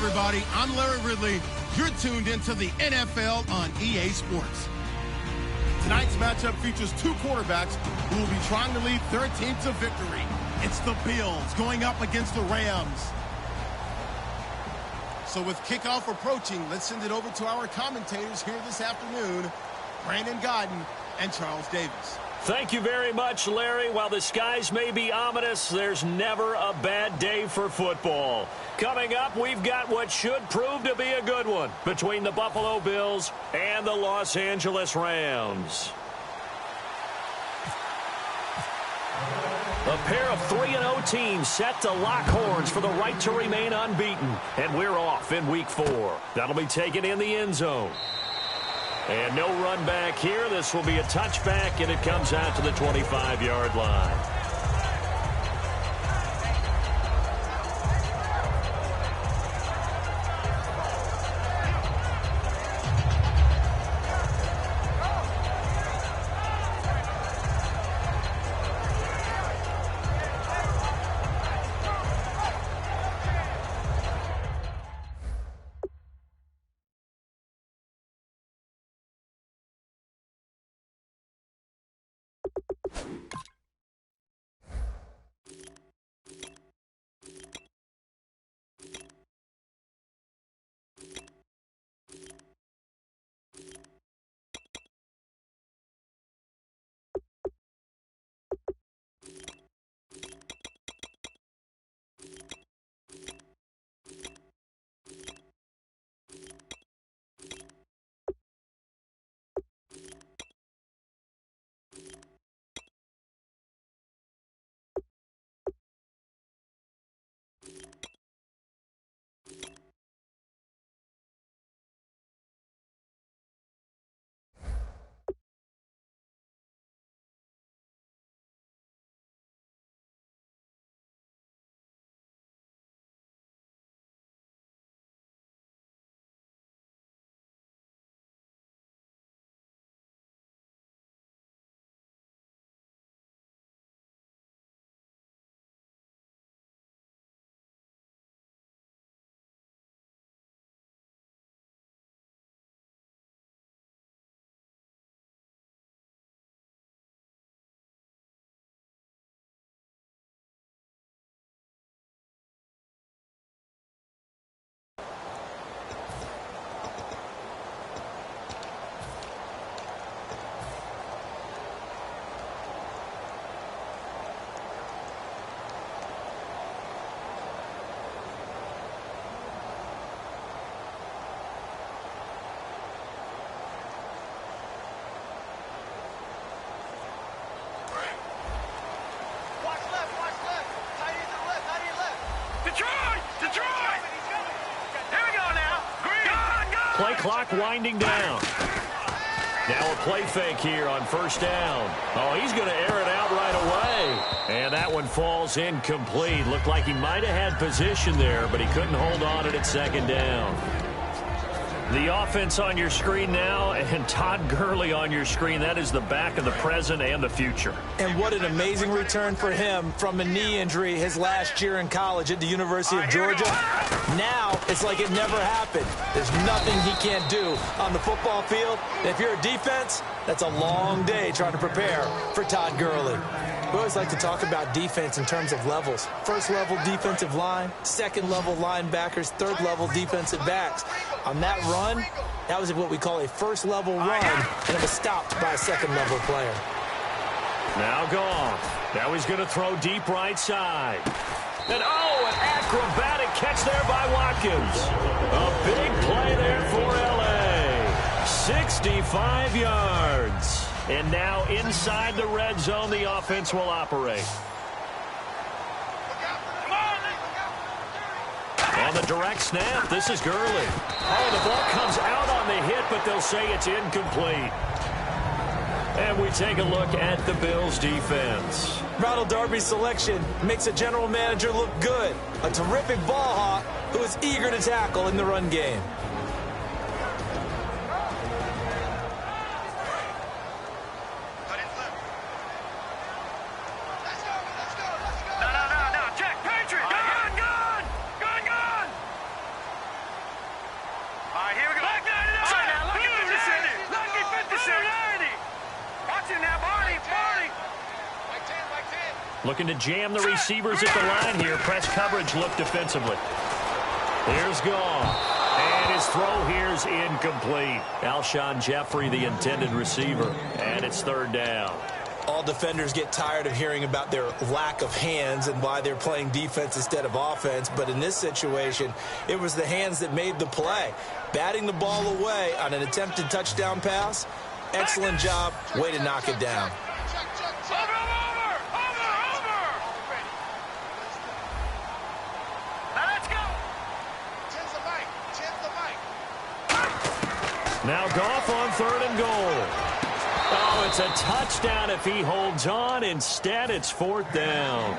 everybody. I'm Larry Ridley. You're tuned into the NFL on EA Sports. Tonight's matchup features two quarterbacks who will be trying to lead their team to victory. It's the Bills going up against the Rams. So with kickoff approaching, let's send it over to our commentators here this afternoon, Brandon Gaudin and Charles Davis. Thank you very much, Larry. While the skies may be ominous, there's never a bad day for football. Coming up, we've got what should prove to be a good one between the Buffalo Bills and the Los Angeles Rams. A pair of 3-0 teams set to lock horns for the right to remain unbeaten. And we're off in Week 4. That'll be taken in the end zone. And no run back here. This will be a touchback, and it comes out to the 25-yard line. Play clock winding down. Now a play fake here on first down. Oh, he's going to air it out right away. And that one falls incomplete. Looked like he might have had position there, but he couldn't hold on at second down. The offense on your screen now, and Todd Gurley on your screen. That is the back of the present and the future. And what an amazing return for him from a knee injury his last year in college at the University of Georgia. Now it's like it never happened. There's nothing he can't do on the football field. And if you're a defense, that's a long day trying to prepare for Todd Gurley. We always like to talk about defense in terms of levels. First level defensive line, second level linebackers, third level defensive backs. On that run, that was what we call a first level run, and it was stopped by a second level player. Now gone. Now he's going to throw deep right side. And oh, an acrobatic catch there by Watkins. A big play there for LA. 65 yards. And now inside the red zone, the offense will operate. On the direct snap, this is Gurley. Oh, the ball comes out on the hit, but they'll say it's incomplete. And we take a look at the Bills' defense. Ronald Darby's selection makes a general manager look good. A terrific ball hawk who is eager to tackle in the run game. Looking to jam the receivers at the line here. Press coverage look defensively. Here's Goff. And his throw here's incomplete. Alshon Jeffrey, the intended receiver. And it's third down. All defenders get tired of hearing about their lack of hands and why they're playing defense instead of offense. But in this situation, it was the hands that made the play. Batting the ball away on an attempted touchdown pass. Excellent job. Way to knock it down. Now Goff on third and goal. Oh, it's a touchdown if he holds on. Instead, it's fourth down.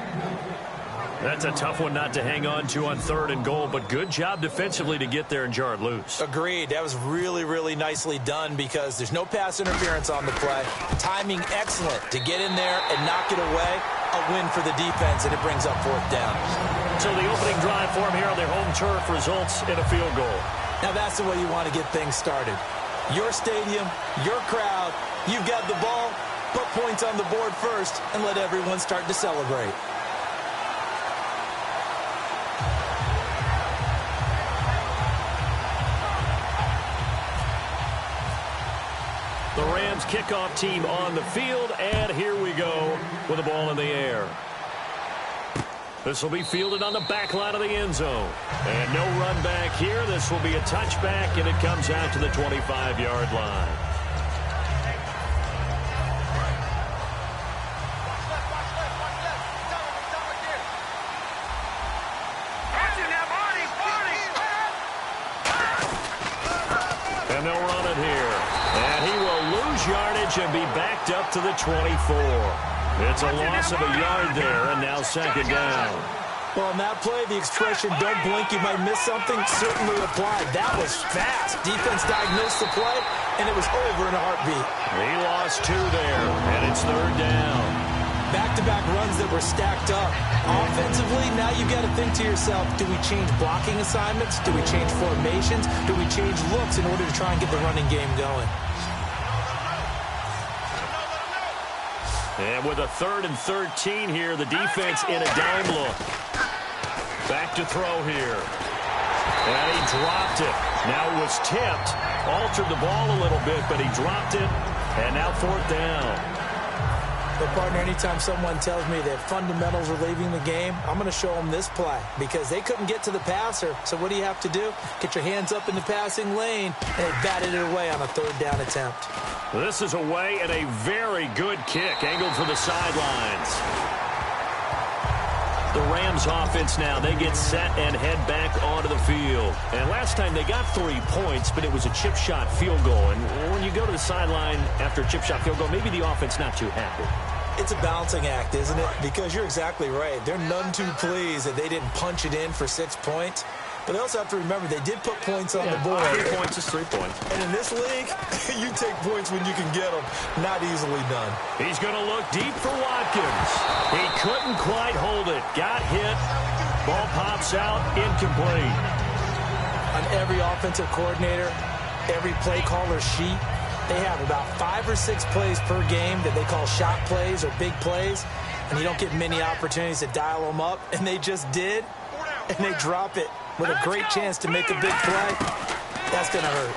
That's a tough one not to hang on to on third and goal, but good job defensively to get there and jar it loose. Agreed. That was really, really nicely done because there's no pass interference on the play. Timing excellent to get in there and knock it away. A win for the defense, and it brings up fourth down. So the opening drive for them here on their home turf results in a field goal. Now that's the way you want to get things started. Your stadium, your crowd, you've got the ball, put points on the board first, and let everyone start to celebrate. The Rams kickoff team on the field, and here we go with the ball in the air. This will be fielded on the back line of the end zone. And no run back here. This will be a touchback, and it comes out to the 25-yard line. And they'll run it here. And he will lose yardage and be backed up to the 24. It's a loss of a yard there, and now second down. Well, on that play, the expression, don't blink, you might miss something, certainly applied. That was fast. Defense diagnosed the play, and it was over in a heartbeat. He lost two there, and it's third down. Back-to-back runs that were stacked up. Offensively, now you've got to think to yourself, do we change blocking assignments? Do we change formations? Do we change looks in order to try and get the running game going? And with a 3rd and 13 here, the defense in a dime look. Back to throw here. And he dropped it. Now it was tipped. Altered the ball a little bit, but he dropped it. And now fourth down. But, partner, anytime someone tells me that fundamentals are leaving the game, I'm going to show them this play because they couldn't get to the passer. So what do you have to do? Get your hands up in the passing lane, and they batted it away on a third down attempt. This is away and a very good kick, angled for the sidelines. The Rams offense now, they get set and head back onto the field. And last time they got 3 points, but it was a chip shot field goal. And when you go to the sideline after a chip shot field goal, maybe the offense not too happy. It's a balancing act, isn't it? Because you're exactly right. They're none too pleased that they didn't punch it in for 6 points. But they also have to remember they did put points on the board. 3 points is 3 points. And in this league, you take points when you can get them. Not easily done. He's going to look deep for Watkins. He couldn't quite hold it. Got hit. Ball pops out. Incomplete. On every offensive coordinator, every play caller sheet, they have about 5 or 6 plays per game that they call shot plays or big plays. And you don't get many opportunities to dial them up. And they just did. And they drop it with a great chance to make a big play. That's going to hurt.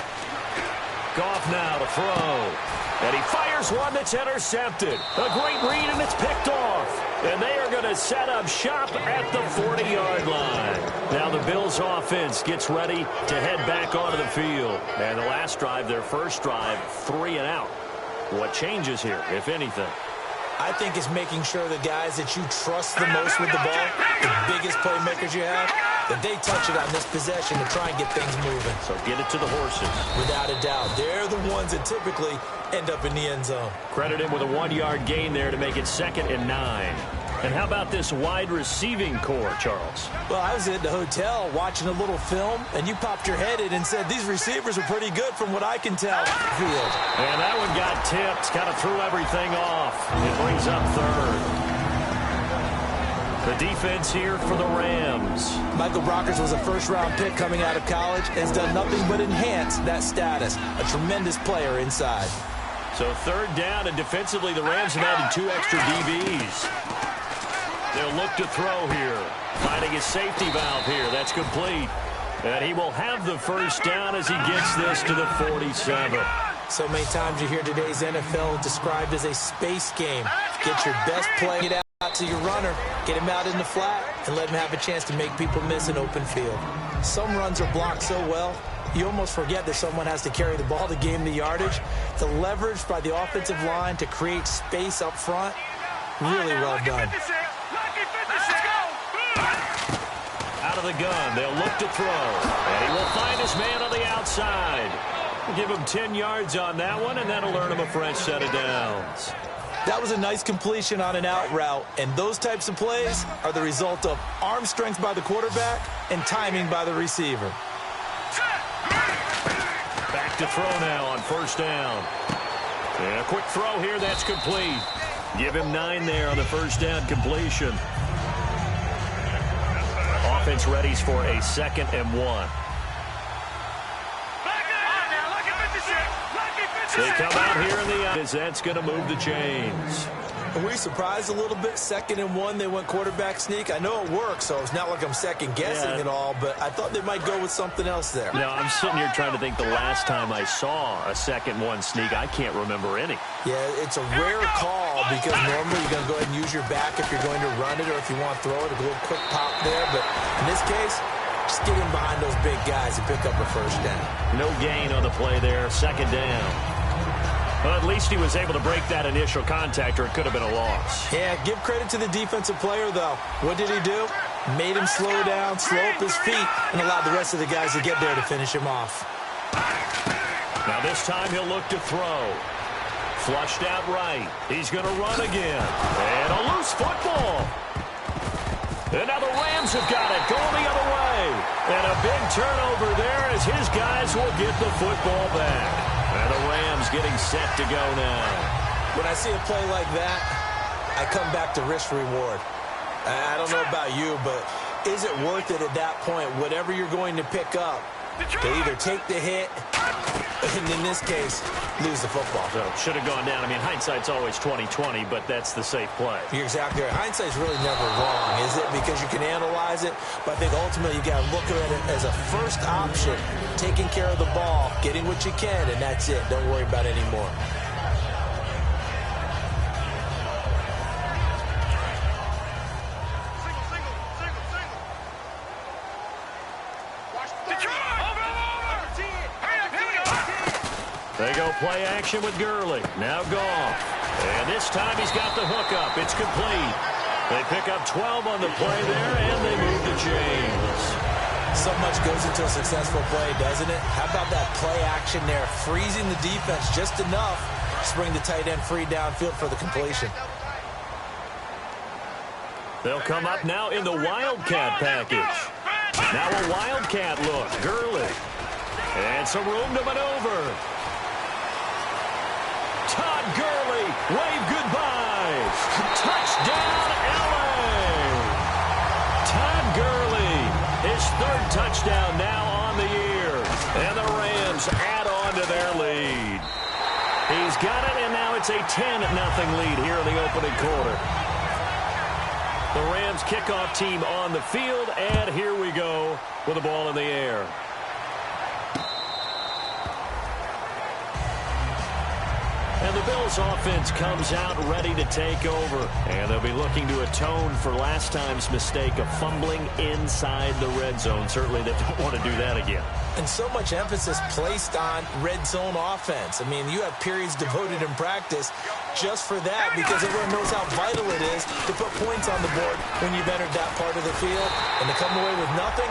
Goff now to throw. And he fires one that's intercepted. A great read, and it's picked off. And they are going to set up shop at the 40-yard line. Now the Bills' offense gets ready to head back onto the field. And the last drive, their first drive, 3 and out. What changes here, if anything? I think it's making sure the guys that you trust the most with the ball, the biggest playmakers you have, that they touch it on this possession to try and get things moving. So get it to the horses. Without a doubt. They're the ones that typically end up in the end zone. Credit him with a 1-yard gain there to make it 2nd and 9. And how about this wide receiving core, Charles? Well, I was at the hotel watching a little film, and you popped your head in and said, these receivers are pretty good from what I can tell. Field. And that one got tipped, kind of threw everything off. It brings up 3rd. The defense here for the Rams. Michael Brockers was a first-round pick coming out of college and has done nothing but enhance that status. A tremendous player inside. So 3rd down, and defensively the Rams have added 2 extra DBs. They'll look to throw here. Finding his safety valve here. That's complete. And he will have the first down as he gets this to the 47. So many times you hear today's NFL described as a space game. Get your best play, get out to your runner, get him out in the flat, and let him have a chance to make people miss an open field. Some runs are blocked so well, you almost forget that someone has to carry the ball to gain the yardage. The leverage by the offensive line to create space up front, really well done. Out of the gun, they'll look to throw. And he will find his man on the outside. Give him 10 yards on that one, and that'll earn him a fresh set of downs. That was a nice completion on an out route, and those types of plays are the result of arm strength by the quarterback and timing by the receiver. Back to throw now on first down. And a quick throw here, that's complete. Give him 9 there on the first down completion. Offense readies for a 2nd and 1. They come out here in the eyes. That's going to move the chains. Are we surprised a little bit? 2nd and 1, they went quarterback sneak. I know it works, so it's not like I'm second-guessing at all, but I thought they might go with something else there. You know, I'm sitting here trying to think the last time I saw a 2nd 1 sneak. I can't remember any. Yeah, it's a rare call because normally you're going to go ahead and use your back if you're going to run it or if you want to throw it, a little quick pop there. But in this case, just get in behind those big guys and pick up a first down. No gain on the play there, 2nd down. Well, at least he was able to break that initial contact, or it could have been a loss. Yeah, give credit to the defensive player, though. What did he do? Made him slow down, slow up his feet, and allowed the rest of the guys to get there to finish him off. Now this time he'll look to throw. Flushed out right. He's going to run again. And a loose football. And now the Rams have got it, going the other way. And a big turnover there as his guys will get the football back. And the Rams getting set to go now. When I see a play like that, I come back to risk-reward. I don't know about you, but is it worth it at that point, whatever you're going to pick up, to either take the hit, and in this case, lose the football? So should have gone down. I mean, hindsight's always 20/20, but that's the safe play. You're exactly right. Hindsight's really never wrong, is it? Because you can analyze it, but I think ultimately you got to look at it as a first option, taking care of the ball, getting what you can, and that's it. Don't worry about it anymore. They go play action with Gurley. Now Goff. And this time he's got the hook up. It's complete. They pick up 12 on the play there, and they move the chains. So much goes into a successful play, doesn't it? How about that play action there, freezing the defense just enough to bring the tight end free downfield for the completion. They'll come up now in the Wildcat package. Now a Wildcat look. Gurley. And some room to maneuver. Todd Gurley, wave goodbye. Touchdown, LA. Todd Gurley, his 3rd touchdown now on the year. And the Rams add on to their lead. He's got it, and now it's a 10-0 lead here in the opening quarter. The Rams kickoff team on the field, and here we go with the ball in the air. And the Bills offense comes out ready to take over. And they'll be looking to atone for last time's mistake of fumbling inside the red zone. Certainly they don't want to do that again. And so much emphasis placed on red zone offense. I mean, you have periods devoted in practice just for that because everyone knows how vital it is to put points on the board when you've entered that part of the field. And to come away with nothing,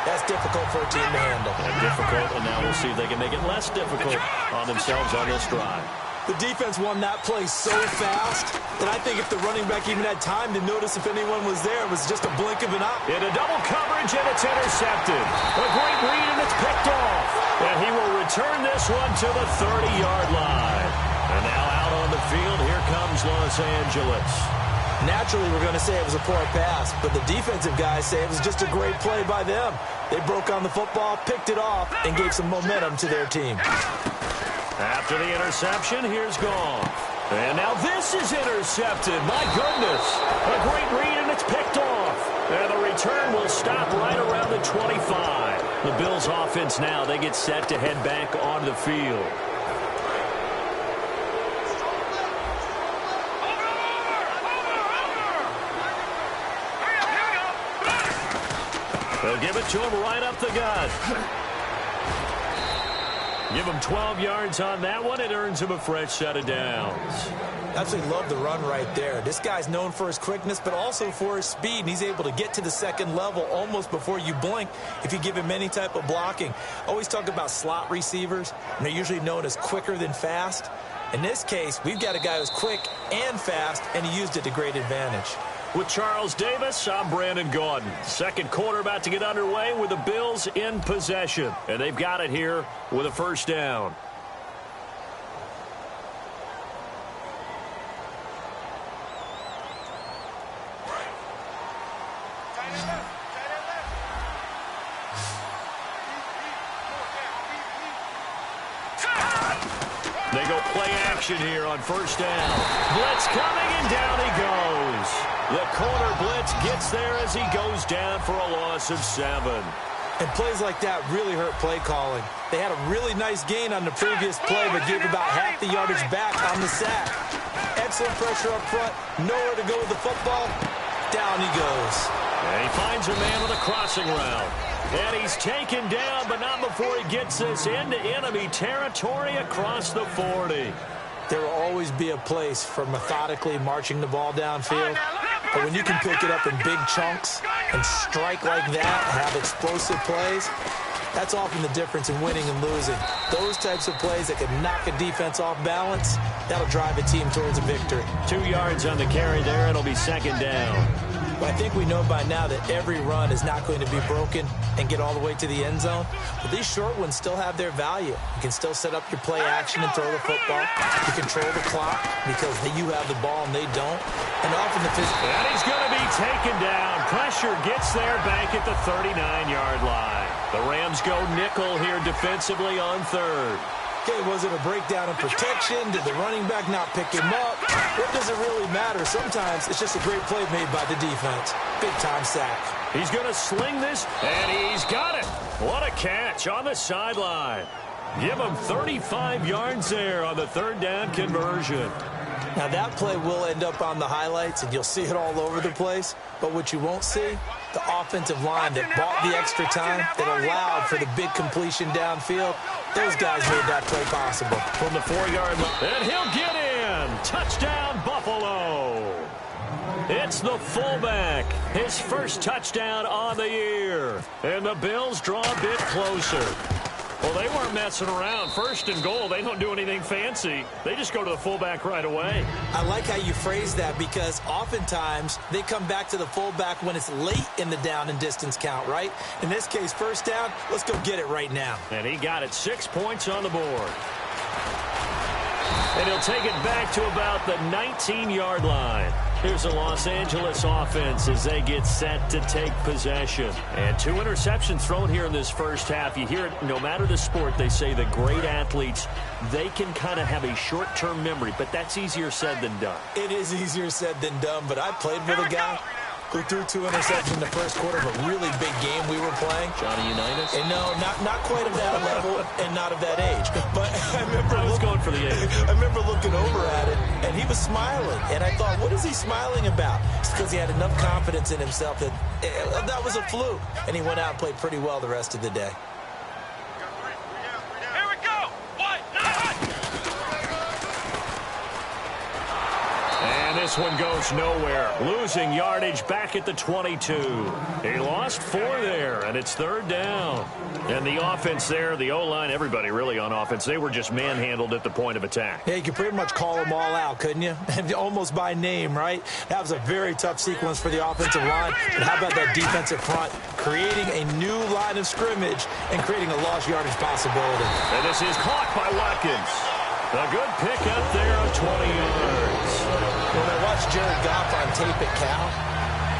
that's difficult for a team to handle. And difficult, and now we'll see if they can make it less difficult on themselves on this drive. The defense won that play so fast that I think if the running back even had time to notice if anyone was there, it was just a blink of an eye. In a double coverage, and it's intercepted. A great read, and it's picked off. And he will return this one to the 30-yard line. And now out on the field, here comes Los Angeles. Naturally, we're going to say it was a poor pass, but the defensive guys say it was just a great play by them. They broke on the football, picked it off, and gave some momentum to their team. After the interception, here's Goff. And now this is intercepted. My goodness. A great read, and it's picked off. And the return will stop right around the 25. The Bills offense now, they get set to head back onto the field. They'll give it to him right up the gut. Give him 12 yards on that one. It earns him a fresh set of downs. Absolutely love the run right there. This guy's known for his quickness, but also for his speed, and he's able to get to the second level almost before you blink if you give him any type of blocking. Always talk about slot receivers, and they're usually known as quicker than fast. In this case, we've got a guy who's quick and fast, and he used it to great advantage. With Charles Davis, I'm Brandon Gaudin. Second quarter about to get underway with the Bills in possession. And they've got it here with a first down. They go play action here on first down. Blitz coming, and down he goes. The corner blitz gets there as he goes down for a loss of 7. And plays like that really hurt play calling. They had a really nice gain on the previous play, but gave about half the yardage back on the sack. Excellent pressure up front. Nowhere to go with the football. Down he goes. And he finds a man on the crossing route. And he's taken down, but not before he gets this into enemy territory across the 40. There will always be a place for methodically marching the ball downfield. But when you can pick it up in big chunks and strike like that, have explosive plays, that's often the difference in winning and losing. Those types of plays that can knock a defense off balance, that'll drive a team towards a victory. 2 yards on the carry there. It'll be second down. But I think we know by now that every run is not going to be broken and get all the way to the end zone. But these short ones still have their value. You can still set up your play action and throw the football. You control the clock because you have the ball and they don't. And often the physical. And he's going to be taken down. Pressure gets there back at the 39-yard line. The Rams go nickel here defensively on third. Okay, was it a breakdown in protection? Did the running back not pick him up? What does it really matter? Sometimes it's just a great play made by the defense. Big-time sack. He's going to sling this, and he's got it. What a catch on the sideline. Give him 35 yards there on the third down conversion. Now, that play will end up on the highlights, and you'll see it all over the place. But what you won't see, the offensive line that bought the extra time, that allowed for the big completion downfield, those guys made that play possible. From the 4-yard line, and he'll get in. Touchdown, Buffalo. It's the fullback. His first touchdown on the year. And the Bills draw a bit closer. Well, they weren't messing around. First and goal, they don't do anything fancy. They just go to the fullback right away. I like how you phrase that because oftentimes they come back to the fullback when it's late in the down and distance count, right? In this case, first down, let's go get it right now. And he got it. 6 points on the board. And he'll take it back to about the 19-yard line. Here's the Los Angeles offense as they get set to take possession. And 2 interceptions thrown here in this first half. You hear it, no matter the sport, they say the great athletes, they can kind of have a short-term memory, but that's easier said than done. It is easier said than done, but I played with a guy who threw 2 interceptions in the first quarter of a really big game we were playing. Johnny Unitas? And no, not quite of that level and not of that age. But I was going for the age. I remember looking over at it, and he was smiling. And I thought, what is he smiling about? It's because he had enough confidence in himself that that was a fluke. And he went out and played pretty well the rest of the day. This one goes nowhere. Losing yardage back at the 22. He lost 4 there, and it's third down. And the offense there, the O-line, everybody really on offense, they were just manhandled at the point of attack. Yeah, you could pretty much call them all out, couldn't you? Almost by name, right? That was a very tough sequence for the offensive line. And how about that defensive front creating a new line of scrimmage and creating a lost yardage possibility. And this is caught by Watkins. A good pick up there of 20 yards. When I watched Jared Goff on tape at Cal,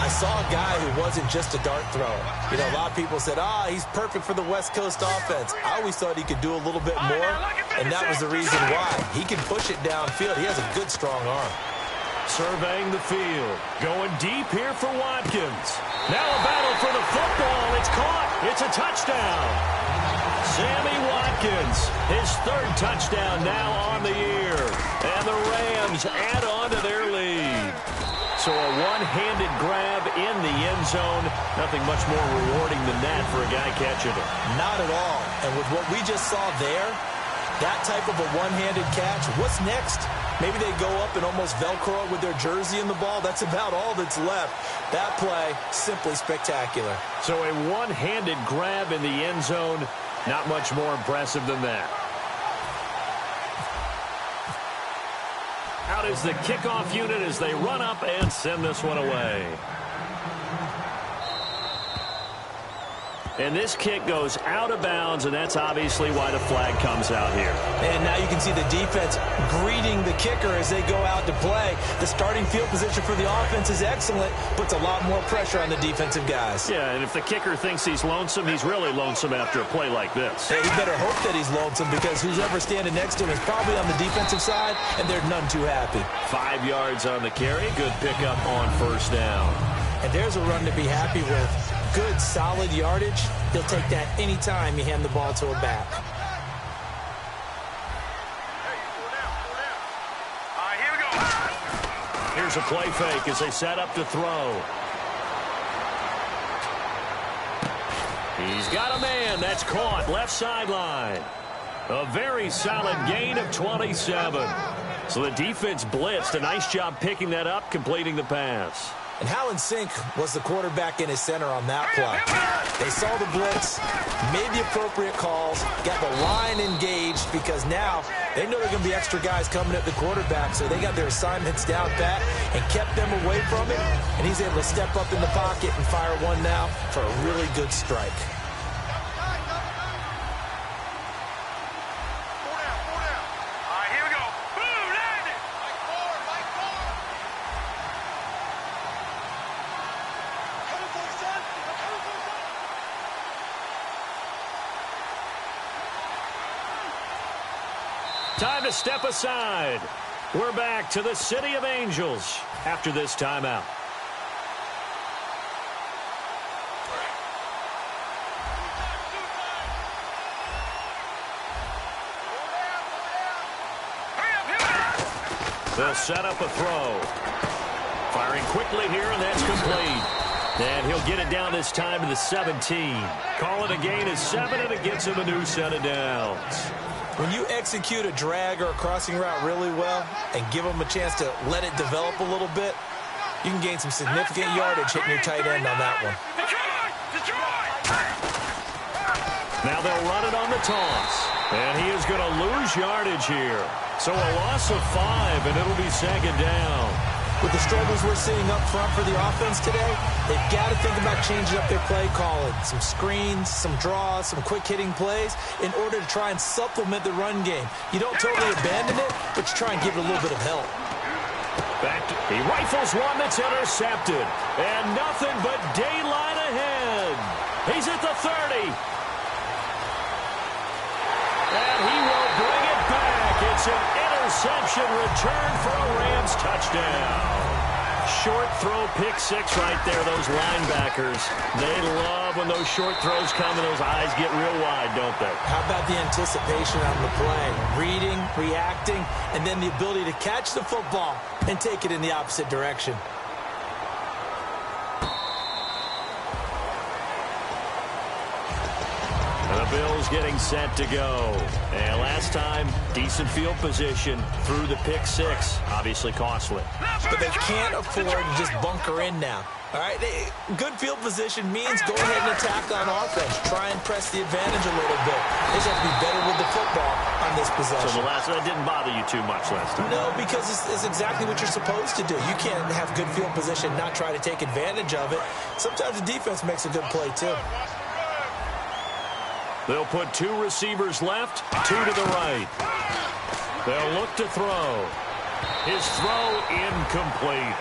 I I saw a guy who wasn't just a dart thrower. You know, a lot of people said, he's perfect for the West Coast offense. I always thought he could do a little bit more, and that was the reason why. He can push it downfield. He has a good, strong arm. Surveying the field. Going deep here for Watkins. Now a battle for the football. It's caught. It's a touchdown. Sammy Watkins, his third touchdown now on the year. And the Rams add on to their lead. So a one-handed grab in the end zone. Nothing much more rewarding than that for a guy catching it. Not at all. And with what we just saw there, that type of a one-handed catch, what's next? Maybe they go up and almost Velcro with their jersey in the ball. That's about all that's left. That play, simply spectacular. So a one-handed grab in the end zone. Not much more impressive than that. Out is the kickoff unit as they run up and send this one away. And this kick goes out of bounds, and that's obviously why the flag comes out here. And now you can see the defense greeting the kicker as they go out to play. The starting field position for the offense is excellent, puts a lot more pressure on the defensive guys. Yeah, and if the kicker thinks he's lonesome, he's really lonesome after a play like this. Hey, he better hope that he's lonesome, because who's ever standing next to him is probably on the defensive side, and they're none too happy. 5 yards on the carry. Good pickup on first down. And there's a run to be happy with. Good, solid yardage. He'll take that anytime you hand the ball to a back. Here we go. Here's a play fake as they set up to throw. He's got a man. That's caught. Left sideline. A very solid gain of 27. So the defense blitzed. A nice job picking that up, completing the pass. And Hallen Sink was the quarterback in his center on that play. They saw the blitz, made the appropriate calls, got the line engaged, because now they know there are going to be extra guys coming at the quarterback, so they got their assignments down pat and kept them away from him, and he's able to step up in the pocket and fire one now for a really good strike. Time to step aside. We're back to the City of Angels after this timeout. They'll set up a throw. Firing quickly here, and that's complete. And he'll get it down this time to the 17. Call it a gain of 7, and it gets him a new set of downs. When you execute a drag or a crossing route really well and give them a chance to let it develop a little bit, you can gain some significant yardage hitting your tight end on that one. Now they'll run it on the toss. And he is going to lose yardage here. So a loss of 5, and it'll be second down. With the struggles we're seeing up front for the offense today, they've got to think about changing up their play calling. Some screens, some draws, some quick-hitting plays in order to try and supplement the run game. You don't totally abandon it, but you try and give it a little bit of help. He rifles one that's intercepted. And nothing but daylight ahead. He's at the 30. And he will bring it back. It's an interception return for a Rams touchdown. Short throw, pick 6 right there. Those linebackers, they love when those short throws come and those eyes get real wide, don't they? How about the anticipation on the play? Reading, reacting, and then the ability to catch the football and take it in the opposite direction. And the Bills getting set to go. And last time, decent field position through the pick 6. Obviously costly. But they can't afford to just bunker in now. All right, good field position means go ahead and attack on offense. Try and press the advantage a little bit. They just have to be better with the football on this possession. So that didn't bother you too much last time? No, because it's exactly what you're supposed to do. You can't have good field position, not try to take advantage of it. Sometimes the defense makes a good play, too. They'll put 2 receivers left, 2 to the right. They'll look to throw. His throw incomplete.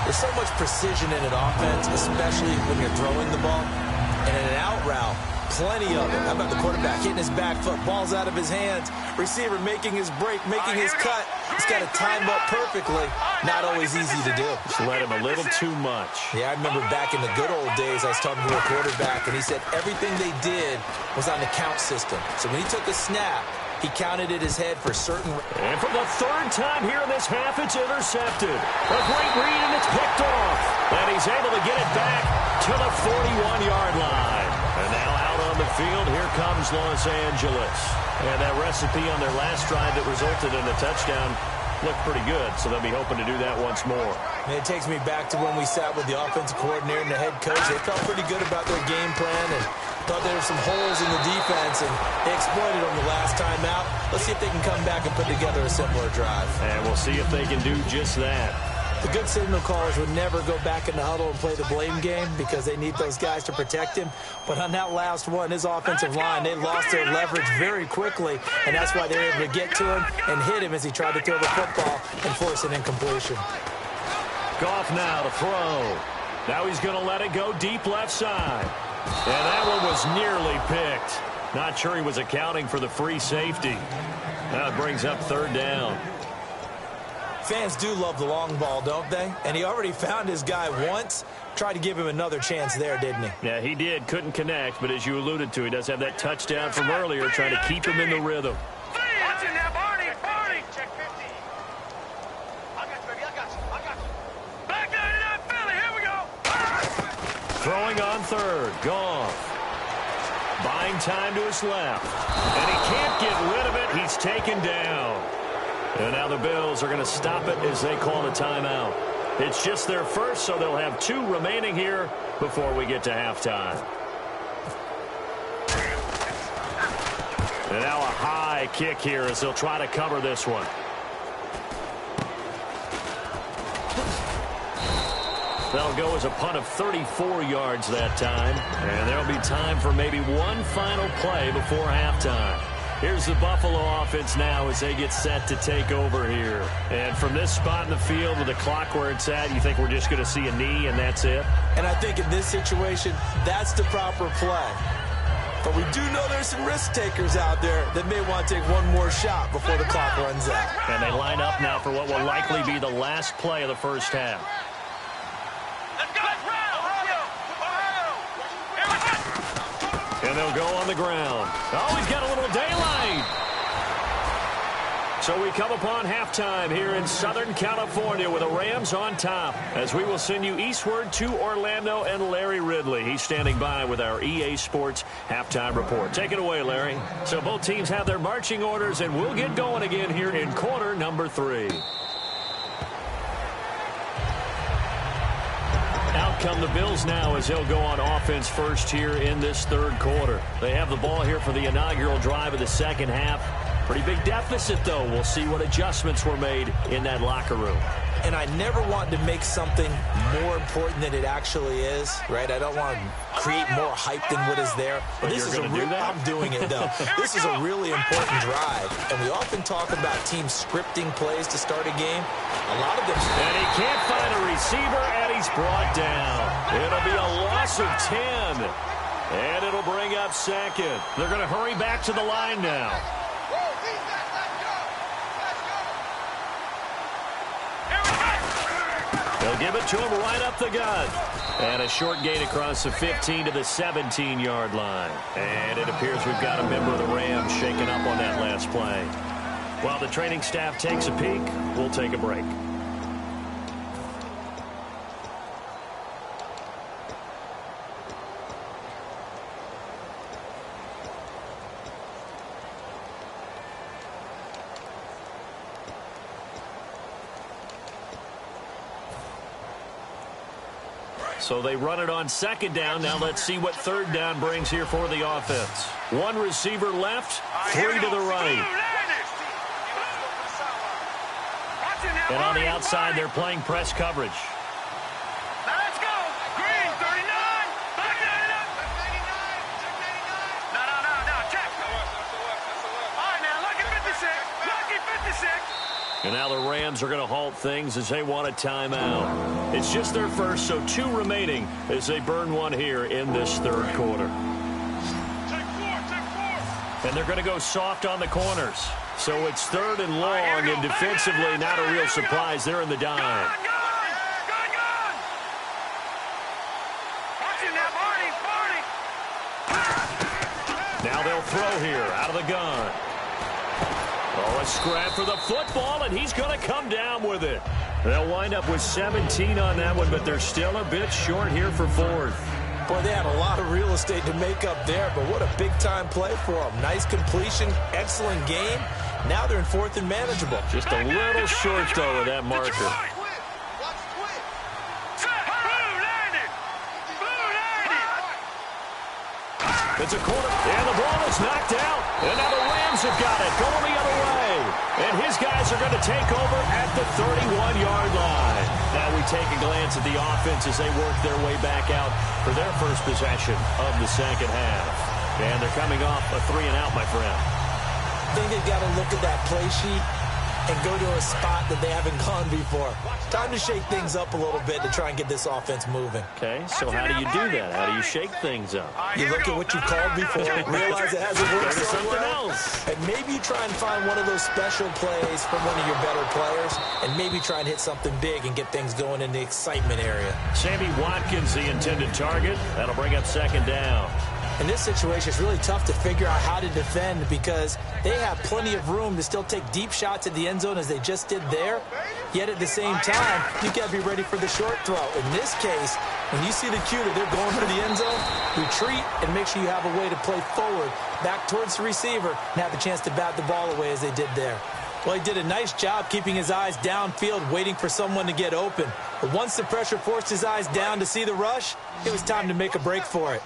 There's so much precision in an offense, especially when you're throwing the ball. And in an out route, plenty of it. How about the quarterback hitting his back foot, ball's out of his hands, receiver making his break, making his cut. He's got to time up perfectly. Not always easy to do. Just let him a little too much. Yeah, I remember back in the good old days, I was talking to a quarterback, and he said everything they did was on the count system. So when he took a snap, he counted in his head for certain. And for the third time here in this half, it's intercepted. A great read, and it's picked off. And he's able to get it back to the 41-yard line. And now out on the field, here comes Los Angeles. And that recipe on their last drive that resulted in a touchdown looked pretty good, so they'll be hoping to do that once more. And it takes me back to when we sat with the offensive coordinator and the head coach. They felt pretty good about their game plan and thought there were some holes in the defense, and they exploited them the last time out. Let's see if they can come back and put together a similar drive. And we'll see if they can do just that. The good signal callers would never go back in the huddle and play the blame game because they need those guys to protect him. But on that last one, his offensive line, they lost their leverage very quickly, and that's why they were able to get to him and hit him as he tried to throw the football and force an incompletion. Goff now to throw. Now he's going to let it go deep left side. And that one was nearly picked. Not sure he was accounting for the free safety. Now it brings up third down. Fans do love the long ball, don't they? And he already found his guy once. Tried to give him another chance there, didn't he? Yeah, he did. Couldn't connect, but as you alluded to, he does have that touchdown from earlier trying to keep him in the rhythm. Watch it now, Barney. Check 50. I got you, baby. I got you. Back 99 Philly. Here we go. Throwing on third. Goff. Buying time to his left. And he can't get rid of it. He's taken down. And now the Bills are going to stop it as they call a timeout. It's just their first, so they'll have 2 remaining here before we get to halftime. And now a high kick here as they'll try to cover this one. That'll go as a punt of 34 yards that time. And there'll be time for maybe one final play before halftime. Here's the Buffalo offense now as they get set to take over here. And from this spot in the field with the clock where it's at, you think we're just going to see a knee and that's it? And I think in this situation, that's the proper play. But we do know there's some risk takers out there that may want to take one more shot before the clock runs out. And they line up now for what will likely be the last play of the first half. And they'll go on the ground. Oh, he's got a little daylight. So we come upon halftime here in Southern California with the Rams on top as we will send you eastward to Orlando and Larry Ridley. He's standing by with our EA Sports halftime report. Take it away, Larry. So both teams have their marching orders, and we'll get going again here in quarter number 3. Out come the Bills now as they'll go on offense first here in this third quarter. They have the ball here for the inaugural drive of the second half. Pretty big deficit, though. We'll see what adjustments were made in that locker room. And I never want to make something more important than it actually is, right? I don't want to create more hype than what is there. But this is I'm doing it, though. This is a really important drive. And we often talk about teams scripting plays to start a game. A lot of them. And he can't find a receiver, and he's brought down. It'll be a loss of 10. And it'll bring up second. They're going to hurry back to the line now. They'll give it to him right up the gut. And a short gain across the 15 to the 17-yard line. And it appears we've got a member of the Rams shaking up on that last play. While the training staff takes a peek, we'll take a break. So they run it on second down. Now let's see what third down brings here for the offense. One receiver left, 3 to the right. And on the outside, they're playing press coverage. Now let's go. Green, 39. Back 99. No. Check. All right, now, lucky 56. Lucky 56. And now the Rams are going to halt things as they want a timeout. It's just their first, so 2 remaining as they burn one here in this third quarter. Take 4. And they're going to go soft on the corners. So it's 3rd and long, and defensively not a real surprise. They're in the dime. Gun! Watch it now, Barney! Now they'll throw here out of the gun. Oh, a scrap for the football, and he's going to come down with it. They'll wind up with 17 on that one, but they're still a bit short here for 4th. Boy, they had a lot of real estate to make up there, but what a big-time play for them. Nice completion, excellent game. Now they're in 4th and manageable. Just a little short, though, of that marker. It's a corner, and the ball is knocked out. And now the Rams have got it, going the other way. And his guys are going to take over at the 31-yard line. Now we take a glance at the offense as they work their way back out for their first possession of the second half. And they're coming off a 3-and-out, my friend. I think they've got to look at that play sheet and go to a spot that they haven't gone before. Time to shake things up a little bit to try and get this offense moving. Okay, so how do you do that? How do you shake things up? You look at what you called before, realize it hasn't worked so something well, else. and maybe you try and find one of those special plays from one of your better players, and maybe try and hit something big and get things going in the excitement area. Sammy Watkins, the intended target. That'll bring up 2nd down. In this situation, it's really tough to figure out how to defend because they have plenty of room to still take deep shots at the end zone as they just did there. Yet at the same time, you got to be ready for the short throw. In this case, when you see the cue that they're going for the end zone, retreat and make sure you have a way to play forward, back towards the receiver, and have a chance to bat the ball away as they did there. Well, he did a nice job keeping his eyes downfield, waiting for someone to get open. But once the pressure forced his eyes down to see the rush, it was time to make a break for it.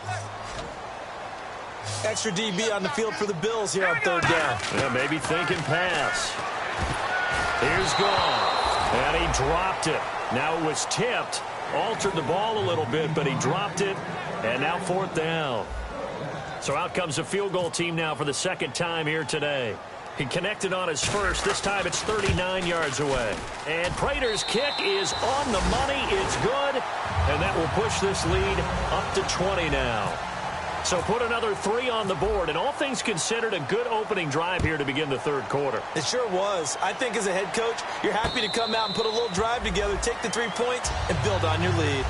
Extra DB on the field for the Bills here on 3rd down. Yeah, maybe thinking pass. Here's gone. And he dropped it. Now it was tipped. Altered the ball a little bit, but he dropped it. And now 4th down. So out comes the field goal team now for the 2nd time here today. He connected on his first. This time it's 39 yards away. And Prater's kick is on the money. It's good. And that will push this lead up to 20 now. So put another 3 on the board, and all things considered, a good opening drive here to begin the 3rd quarter. It sure was. I think as a head coach, you're happy to come out and put a little drive together, take the 3 points, and build on your lead.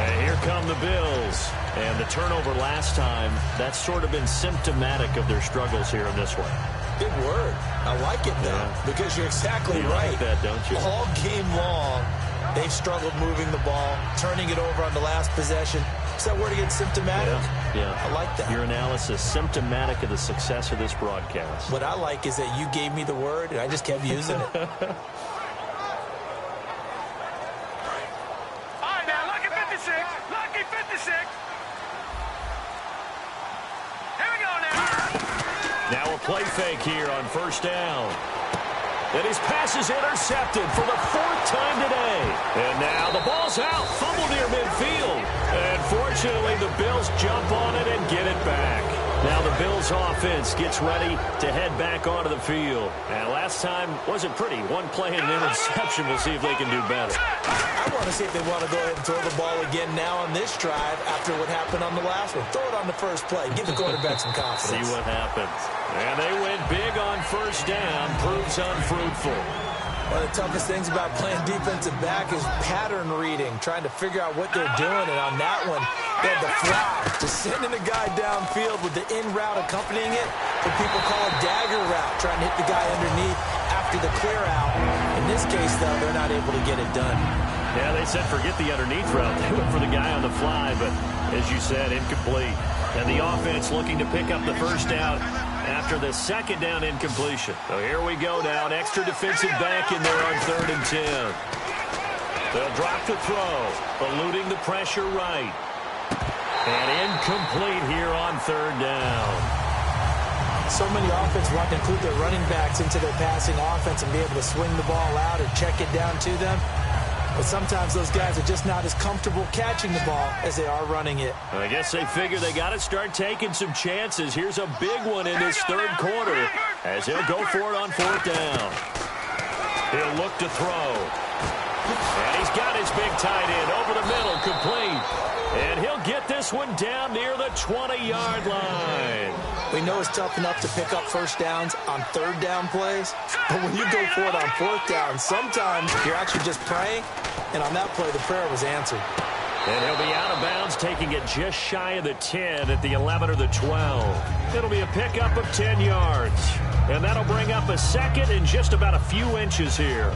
And here come the Bills. And the turnover last time, that's sort of been symptomatic of their struggles here in this one. Big word. I like it, though, because you're exactly right. You like that, don't you? All game long, they've struggled moving the ball, turning it over on the last possession. Is that word again, symptomatic? Yeah. I like that. Your analysis, symptomatic of the success of this broadcast. What I like is that you gave me the word, and I just kept using it. All right, now, lucky 56. Lucky 56. Here we go now. Now a play fake here on 1st down. And his pass is intercepted for the 4th time today. And now the ball's out. Fumble near midfield. And fortunately, the Bills jump on it and get it back. Now the Bills offense gets ready to head back onto the field. And last time wasn't pretty. 1 play and an interception. We'll see if they can do better. I want to see if they want to go ahead and throw the ball again now on this drive after what happened on the last one. Throw it on the first play. Give the quarterback some confidence. See what happens. And they went big on 1st down. Proves unfruitful. One of the toughest things about playing defensive back is pattern reading, trying to figure out what they're doing. And on that one, they had the fly, just sending a guy downfield with the in route accompanying it. What people call a dagger route, trying to hit the guy underneath after the clear out. In this case, though, they're not able to get it done. Yeah, they said forget the underneath route. They went for the guy on the fly, but as you said, incomplete. And the offense looking to pick up the 1st down after the 2nd down incompletion. So here we go now. An extra defensive back in there on 3rd and 10. They'll drop the throw, eluding the pressure right. And incomplete here on 3rd down. So many offenses want to include their running backs into their passing offense and be able to swing the ball out or check it down to them. But sometimes those guys are just not as comfortable catching the ball as they are running it. I guess they figure they got to start taking some chances. Here's a big one in this 3rd quarter as they'll go for it on 4th down. He'll look to throw. And he's got his big tight end over the middle, complete. And he'll get this one down near the 20-yard line. We know it's tough enough to pick up first downs on third down plays, but when you go for it on fourth down, sometimes you're actually just praying, and on that play, the prayer was answered. And he'll be out of bounds, taking it just shy of the 10 at the 11 or the 12. It'll be a pickup of 10 yards. And that'll bring up a second and just about a few inches here.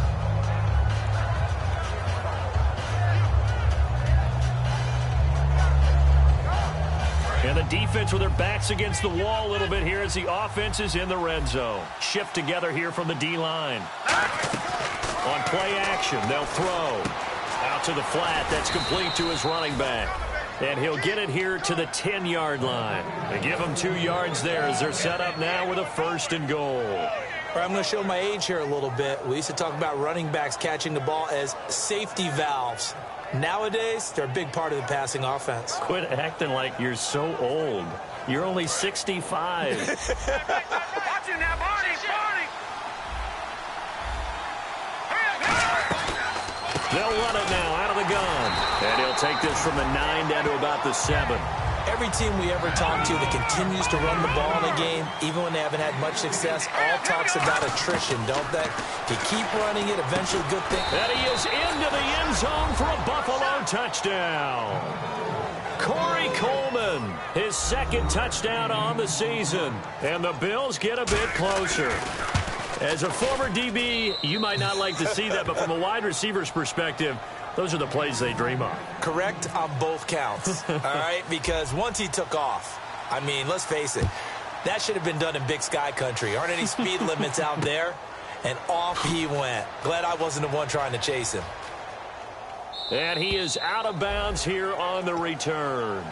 And the defense with their backs against the wall a little bit here as the offense is in the red zone. Shift together here from the D-line. On play action, they'll throw. Out to the flat, that's complete to his running back. And he'll get it here to the 10-yard line. They give him 2 yards there as they're set up now with a 1st and goal. I'm going to show my age here a little bit. We used to talk about running backs catching the ball as safety valves. Nowadays, they're a big part of the passing offense. Quit acting like you're so old. You're only 65. Watch him now, Barney. They'll run it now out of the gun. And he'll take this from the 9 down to about the 7. Every team we ever talk to that continues to run the ball in a game, even when they haven't had much success, all talks about attrition, don't they? If you keep running it, eventually good thing. And he is into the end zone for a Buffalo touchdown. Corey Coleman, his 2nd touchdown on the season. And the Bills get a bit closer. As a former DB, you might not like to see that, but from a wide receiver's perspective, those are the plays they dream of. Correct on both counts, all right? Because once he took off, I mean, let's face it, that should have been done in Big Sky country. Aren't any speed limits out there? And off he went. Glad I wasn't the one trying to chase him. And he is out of bounds here on the return.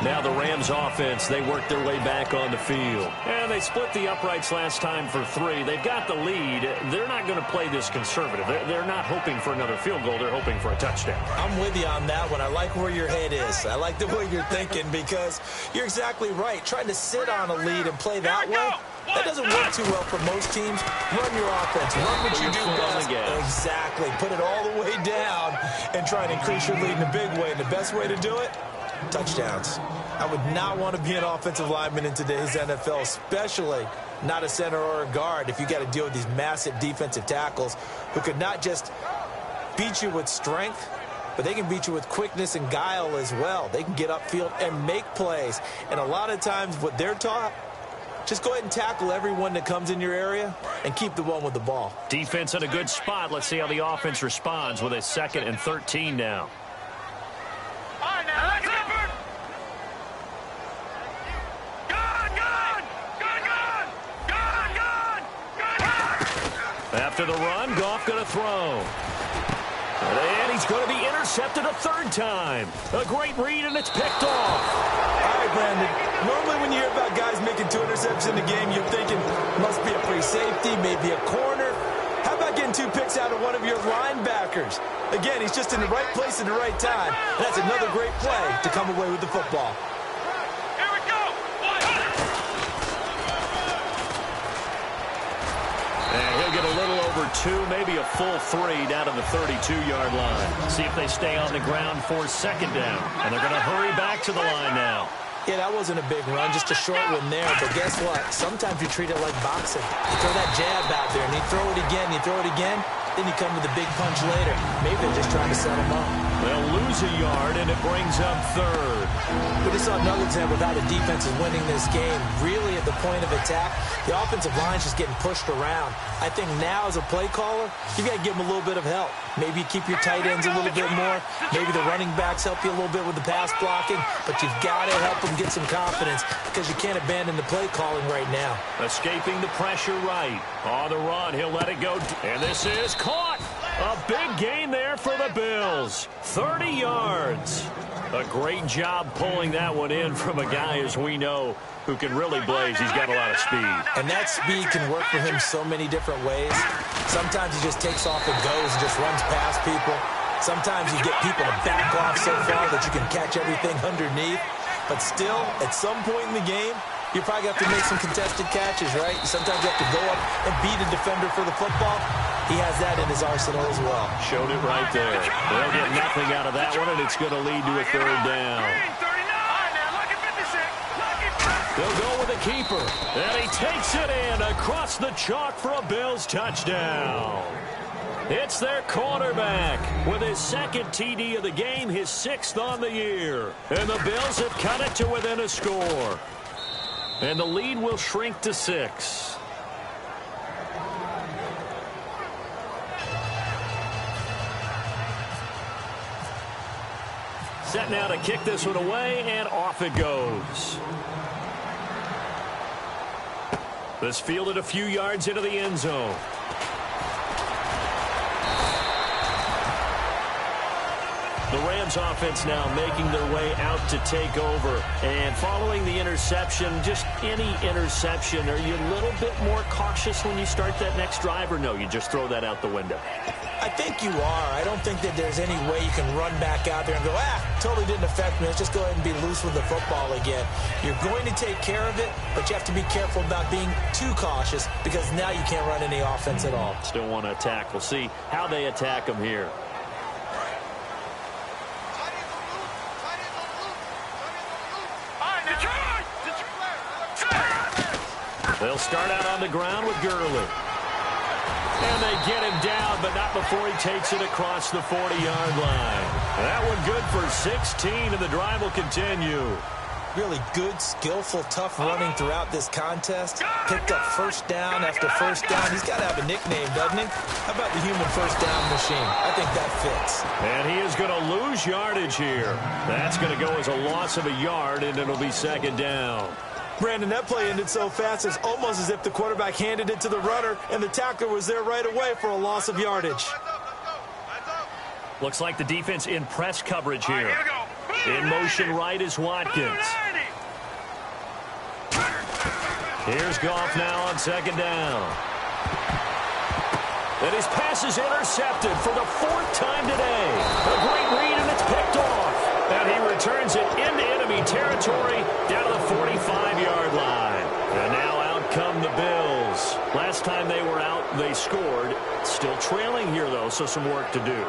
Now the Rams offense, they work their way back on the field. And they split the uprights last time for 3. They've got the lead. They're not going to play this conservative. They're not hoping for another field goal. They're hoping for a touchdown. I'm with you on that one. I like where your head is. I like the way you're thinking because you're exactly right. Trying to sit on a lead and play that way, that doesn't work too well for most teams. Run your offense. Run what you do best. Exactly. Put it all the way down and try and increase your lead in a big way. And the best way to do it, touchdowns. I would not want to be an offensive lineman in today's NFL, especially not a center or a guard if you got to deal with these massive defensive tackles who could not just beat you with strength, but they can beat you with quickness and guile as well. They can get upfield and make plays. And a lot of times what they're taught, just go ahead and tackle everyone that comes in your area and keep the one with the ball. Defense in a good spot. Let's see how the offense responds with a 2nd and 13 now. After the run, Goff going to throw. And he's going to be intercepted a 3rd time. A great read, and it's picked off. All right, Brandon. Normally when you hear about guys making 2 interceptions in the game, you're thinking must be a free safety, maybe a corner. How about getting 2 picks out of one of your linebackers? Again, he's just in the right place at the right time. That's another great play to come away with the football. Get a little over 2, maybe a full 3 down to the 32-yard line. See if they stay on the ground for 2nd down. And they're going to hurry back to the line now. Yeah, that wasn't a big run, just a short one there. But guess what? Sometimes you treat it like boxing. You throw that jab out there, and you throw it again, then you come with a big punch later. Maybe they're just trying to set him up. They'll lose a yard, and it brings up 3rd. We just saw another example of how the defense is winning this game. Really at the point of attack, the offensive line's just getting pushed around. I think now as a play caller, you got to give them a little bit of help. Maybe you keep your tight ends a little bit more. Maybe the running backs help you a little bit with the pass blocking. But you've got to help them get some confidence because you can't abandon the play calling right now. Escaping the pressure right. On the run, he'll let it go. And this is caught. A big gain there for the Bills. 30 yards. A great job pulling that one in from a guy, as we know, who can really blaze. He's got a lot of speed. And that speed can work for him so many different ways. Sometimes he just takes off and goes and just runs past people. Sometimes you get people to back off so far that you can catch everything underneath. But still, at some point in the game, you probably have to make some contested catches, right? Sometimes you have to go up and beat a defender for the football. he has that in his arsenal as well. Showed it right there. They'll get nothing out of that one, and it's going to lead to a third down. They'll go with the keeper, and he takes it in across the chalk for a Bills touchdown. It's their quarterback with his second TD of the game, his 6th on the year. And the Bills have cut it to within a score. And the lead will shrink to 6. Set now to kick this one away, and off it goes. This fielded a few yards into the end zone. The Rams offense now making their way out to take over. And following the interception, just any interception, are you a little bit more cautious when you start that next drive, or no, you just throw that out the window? I think you are. I don't think that there's any way you can run back out there and go, totally didn't affect me. Let's just go ahead and be loose with the football again. You're going to take care of it, but you have to be careful about being too cautious because now you can't run any offense at all. Still want to attack. We'll see how they attack them here. They'll start out on the ground with Gurley. And they get him down, but not before he takes it across the 40-yard line. That one good for 16, and the drive will continue. Really good, skillful, tough running throughout this contest. Picked up first down after first down. He's got to have a nickname, doesn't he? How about the human first down machine? I think that fits. And he is going to lose yardage here. That's going to go as a loss of a yard, and it'll be second down. Brandon, that play ended so fast, it's almost as if the quarterback handed it to the runner, and the tackler was there right away for a loss of yardage. Looks like the defense in press coverage here. In motion right is Watkins. Here's Goff now on second down. And his pass is intercepted for the 4th time today. A great read, and it's picked off. And he returns it into enemy territory down to the 45-yard line. And now out come the Bills. Last time they were out, they scored. Still trailing here, though, so some work to do.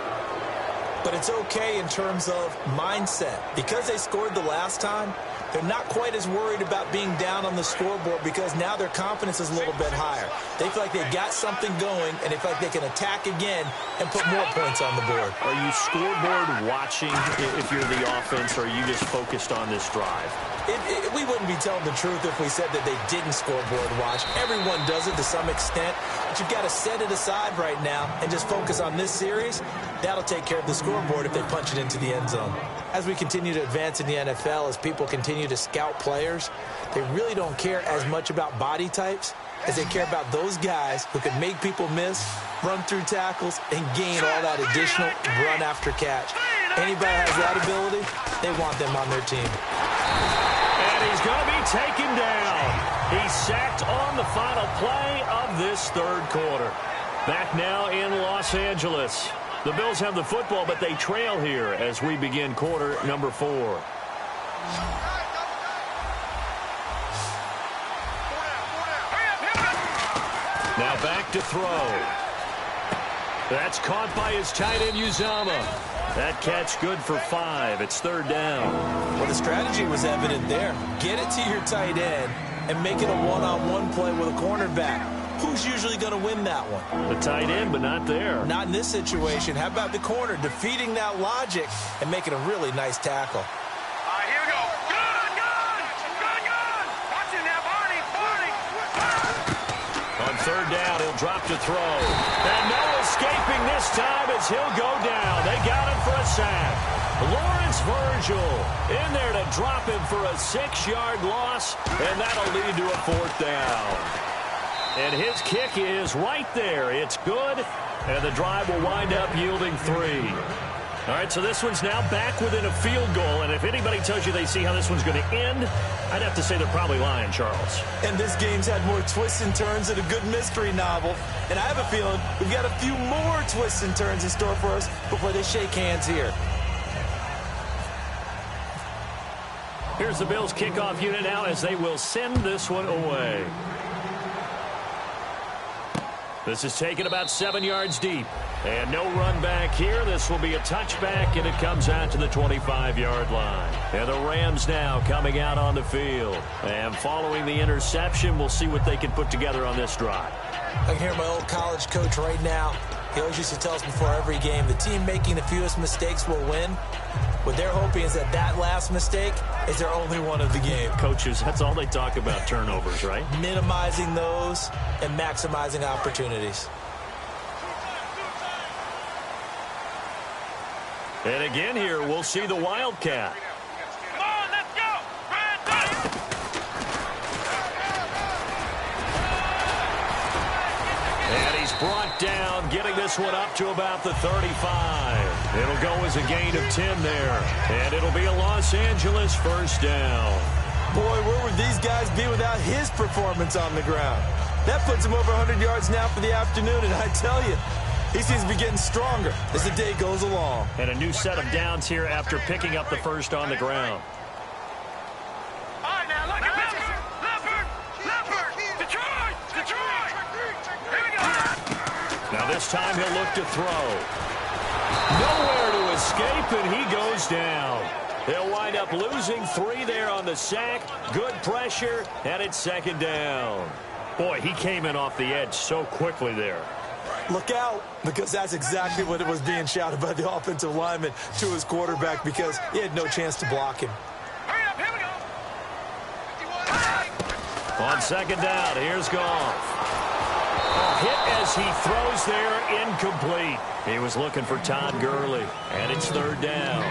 But it's okay in terms of mindset. Because they scored the last time, they're not quite as worried about being down on the scoreboard because now their confidence is a little bit higher. They feel like they've got something going, and they feel like they can attack again and put more points on the board. Are you scoreboard watching if you're the offense, or are you just focused on this drive? We wouldn't be telling the truth if we said that they didn't scoreboard watch. Everyone does it to some extent, but you've got to set it aside right now and just focus on this series. That'll take care of the scoreboard if they punch it into the end zone. As we continue to advance in the NFL, as people continue to scout players, they really don't care as much about body types as they care about those guys who can make people miss, run through tackles, and gain all that additional run after catch. Anybody has that ability, they want them on their team. And he's going to be taken down. He's sacked on the final play of this third quarter. Back now in Los Angeles. The Bills have the football, but they trail here as we begin quarter number 4. Now back to throw. That's caught by his tight end, Uzomah. That catch good for 5. It's third down. Well, the strategy was evident there. Get it to your tight end and make it a one-on-one play with a cornerback. Who's usually going to win that one? The tight end, but not there. Not in this situation. How about the corner defeating that logic and making a really nice tackle? All right, here we go. Good. Watch it now, Barney. On third down, he'll drop to throw. And no escaping this time as he'll go down. They got him for a sack. Lawrence Virgil in there to drop him for a 6-yard loss, and that'll lead to a 4th down. And his kick is right there. It's good, and the drive will wind up yielding 3. All right, so this one's now back within a field goal, and if anybody tells you they see how this one's going to end, I'd have to say they're probably lying, Charles. And this game's had more twists and turns than a good mystery novel, and I have a feeling we've got a few more twists and turns in store for us before they shake hands here. Here's the Bills kickoff unit now as they will send this one away. This is taken about 7 yards deep. And no run back here. This will be a touchback, and it comes out to the 25-yard line. And the Rams now coming out on the field. And following the interception, we'll see what they can put together on this drive. I can hear my old college coach right now. He always used to tell us before every game, the team making the fewest mistakes will win. What they're hoping is that last mistake is their only one of the game. Coaches, that's all they talk about, turnovers, right? Minimizing those and maximizing opportunities. And again here, we'll see the Wildcat. Come on, let's go. And he's brought down, getting this one up to about the 35. It'll go as a gain of 10 there. And it'll be a Los Angeles first down. Boy, where would these guys be without his performance on the ground? That puts him over 100 yards now for the afternoon, and I tell you, he seems to be getting stronger as the day goes along. And a new set of downs here after picking up the first on the ground. All right, now, look at Leopard. Detroit. Here we go. Now this time he'll look to throw. Nowhere to escape, and he goes down. They'll wind up losing 3 there on the sack. Good pressure, and it's second down. Boy, he came in off the edge so quickly there. Look out, because that's exactly what it was being shouted by the offensive lineman to his quarterback, because he had no chance to block him. Hurry up, here we go. On second down, here's Goff. A hit as he throws there, incomplete. He was looking for Todd Gurley, and it's third down.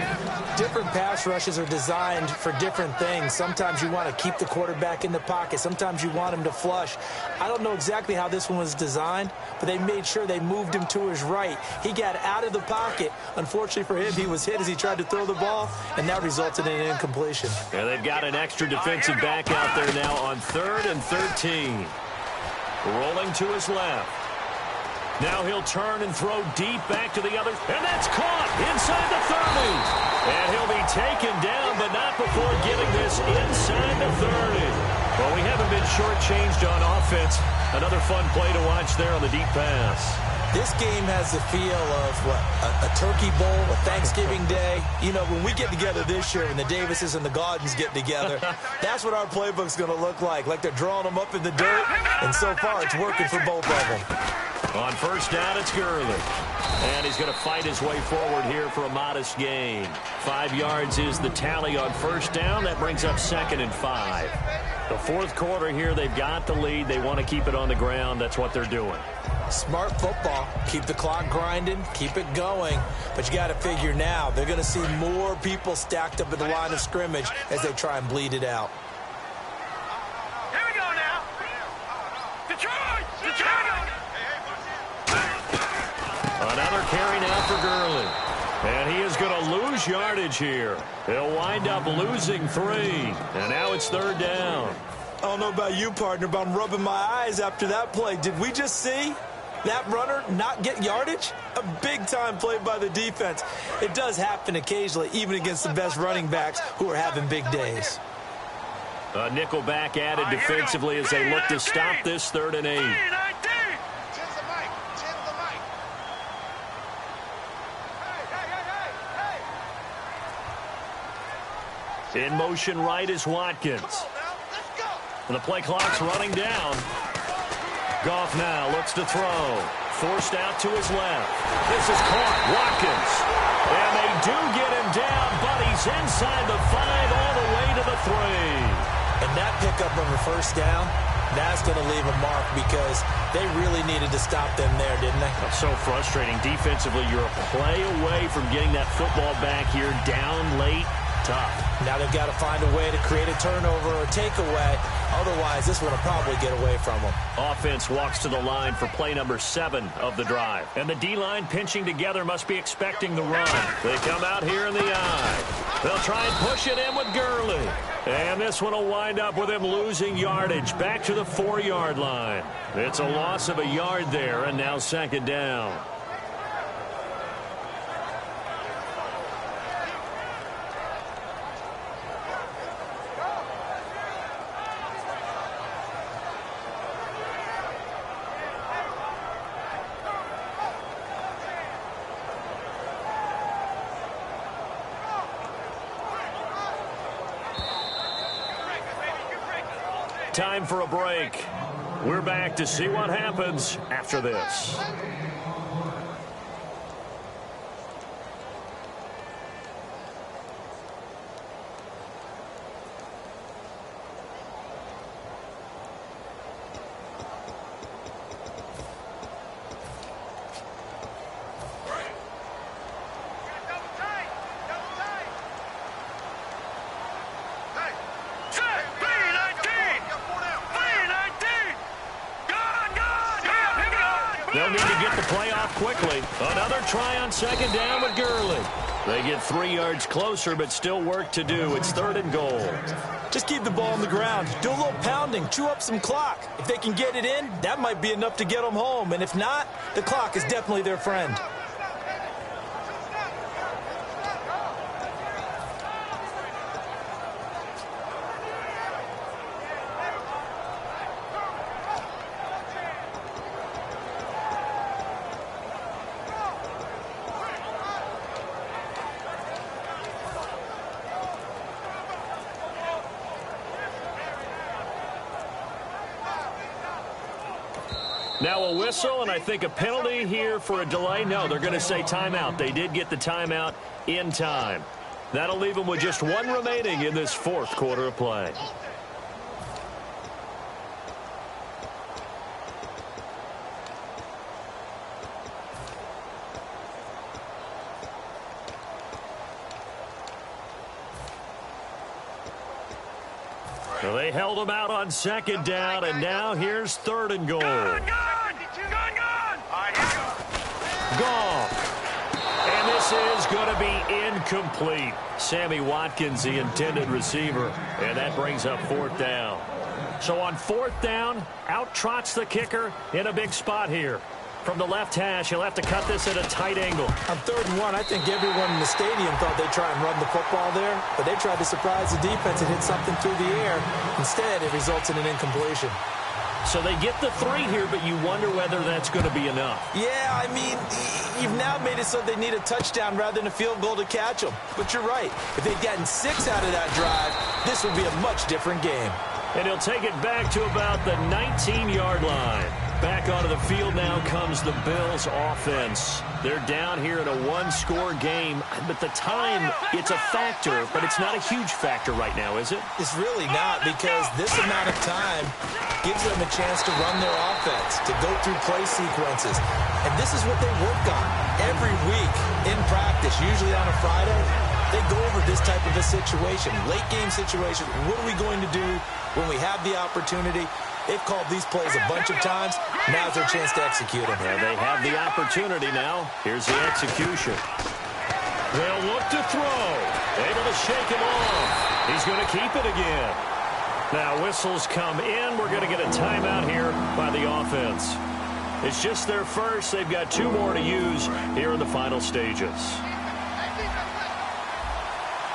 Different pass rushes are designed for different things. Sometimes you want to keep the quarterback in the pocket. Sometimes you want him to flush. I don't know exactly how this one was designed, but they made sure they moved him to his right. He got out of the pocket. Unfortunately for him, he was hit as he tried to throw the ball, and that resulted in an incompletion. And they've got an extra defensive back out there now on 3rd and 13. Rolling to his left. Now he'll turn and throw deep back to the other. And that's caught inside the 30. And he'll be taken down, but not before getting this inside the 30. Well, we haven't been shortchanged on offense. Another fun play to watch there on the deep pass. This game has the feel of, a turkey bowl, a Thanksgiving day. You know, when we get together this year and the Davises and the Gaudens get together, that's what our playbook's going to look like they're drawing them up in the dirt, and so far it's working for both of them. On first down, it's Gurley. And he's going to fight his way forward here for a modest gain. 5 yards is the tally on first down. That brings up 2nd and 5. The fourth quarter here, they've got the lead. They want to keep it on the ground. That's what they're doing. Smart football. Keep the clock grinding. Keep it going. But you got to figure now, they're going to see more people stacked up at the line of scrimmage as they try and bleed it out. Here we go now. Detroit. Another carry now for Gurley. And he is going to lose yardage here. He'll wind up losing 3. And now it's third down. I don't know about you, partner, but I'm rubbing my eyes after that play. Did we just see that runner not get yardage? A big-time play by the defense. It does happen occasionally, even against the best running backs who are having big days. A nickel back added defensively as they look to stop this 3rd and 8. In motion right is Watkins. And the play clock's running down. Goff now looks to throw. Forced out to his left. This is caught. Watkins. And they do get him down, but he's inside the 5 all the way to the 3. And that pickup of a first down, that's going to leave a mark because they really needed to stop them there, didn't they? That's so frustrating. Defensively, you're a play away from getting that football back here down late. Tough. Now they've got to find a way to create a turnover or takeaway. Otherwise, this one will probably get away from them. Offense walks to the line for play number 7 of the drive. And the D-line pinching together must be expecting the run. They come out here in the eye. They'll try and push it in with Gurley. And this one will wind up with him losing yardage back to the 4-yard line. It's a loss of a yard there, and now second down. Time for a break. We're back to see what happens after this. They'll need to get the play off quickly. Another try on second down with Gurley. They get 3 yards closer, but still work to do. It's 3rd and goal. Just keep the ball on the ground. Do a little pounding. Chew up some clock. If they can get it in, that might be enough to get them home. And if not, the clock is definitely their friend. Now a whistle, and I think a penalty here for a delay. No, they're going to say timeout. They did get the timeout in time. That'll leave them with just 1 remaining in this 4th quarter of play. So they held them out on second down, and now here's 3rd and goal. Gone. And this is going to be incomplete. Sammy Watkins, the intended receiver. And that brings up 4th down. So on 4th down, out trots the kicker in a big spot here. From the left hash, he'll have to cut this at a tight angle. On 3rd and 1, I think everyone in the stadium thought they'd try and run the football there, but they tried to surprise the defense and hit something through the air. Instead, it results in an incompletion. So they get the 3 here, but you wonder whether that's going to be enough. Yeah, I mean, you've now made it so they need a touchdown rather than a field goal to catch them. But you're right. If they'd gotten 6 out of that drive, this would be a much different game. And he'll take it back to about the 19-yard line. Back onto the field now comes the Bills offense. They're down here in a 1-score game, but the time, it's a factor, but it's not a huge factor right now, is it? It's really not, because this amount of time gives them a chance to run their offense, to go through play sequences. And this is what they work on every week in practice, usually on a Friday. They go over this type of a situation, late-game situation. What are we going to do when we have the opportunity? They've called these plays a bunch of times. Now's their chance to execute them. Yeah, they have the opportunity now. Here's the execution. They'll look to throw. Able to shake him off. He's going to keep it again. Now whistles come in. We're going to get a timeout here by the offense. It's just their first. They've got 2 more to use here in the final stages.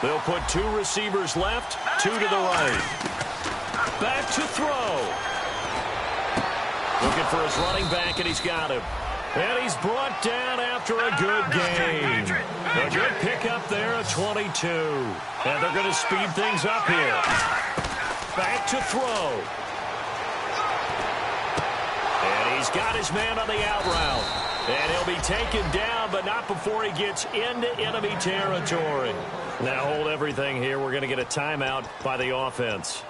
They'll put 2 receivers left, 2 to the right. Back to throw. Looking for his running back, and he's got him. And he's brought down after a good game. A good pickup there at 22. And they're going to speed things up here. Back to throw. And he's got his man on the out route. And he'll be taken down, but not before he gets into enemy territory. Now hold everything here. We're going to get a timeout by the offense.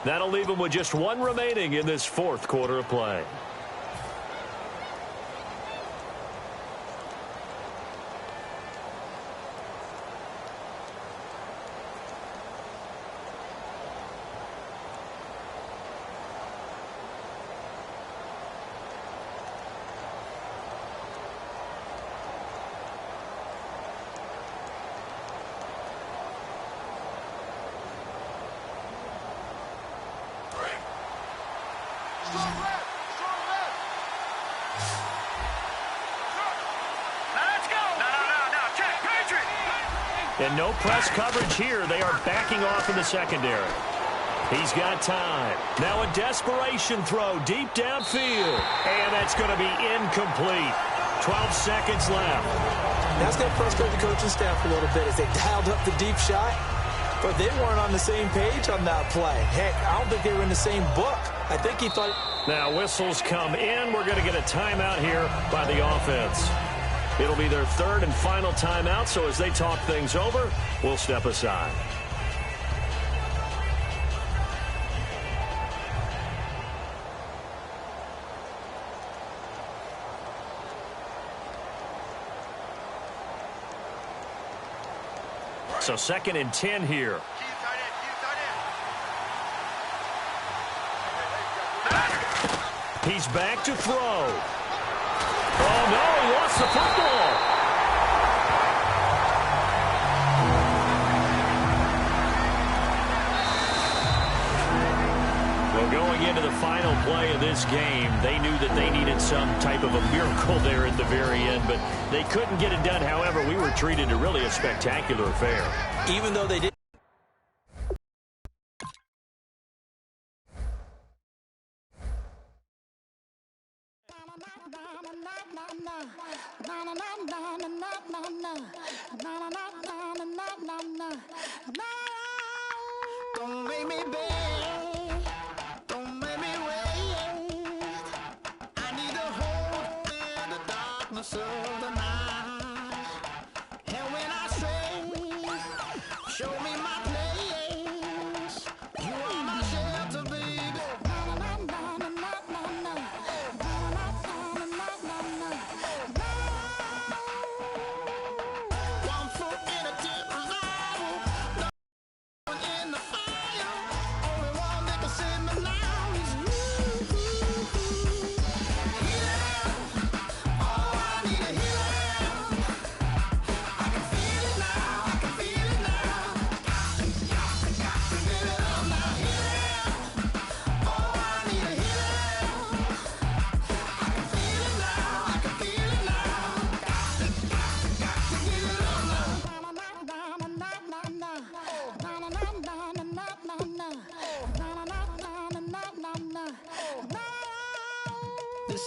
That'll leave them with just 1 remaining in this 4th quarter of play. And no press coverage here. They are backing off in the secondary. He's got time. Now a desperation throw deep downfield. And that's going to be incomplete. 12 seconds left. That's going to frustrate the coaching staff a little bit as they dialed up the deep shot. But they weren't on the same page on that play. Heck, I don't think they were in the same book. I think he thought... Now whistles come in. We're going to get a timeout here by the offense. It'll be their third and final timeout, so as they talk things over, we'll step aside. So 2nd and 10 here. He's back to throw. Oh, no, he lost the football. Well, going into the final play of this game, they knew that they needed some type of a miracle there at the very end, but they couldn't get it done. However, we were treated to really a spectacular affair. Even though they did. Don't make me beg, don't make me wait. I need a hope in the darkness of the night. And when I stray, show me my place. You are my shelter, baby. One foot in a different level. In the fire, only one that can save me now is you. Healing, oh, I need a healing. I can feel it now, I can feel it now. Got to get it up now. Healing, oh, I need a healing. I can feel it now, I can feel it now. Got to get it up now. This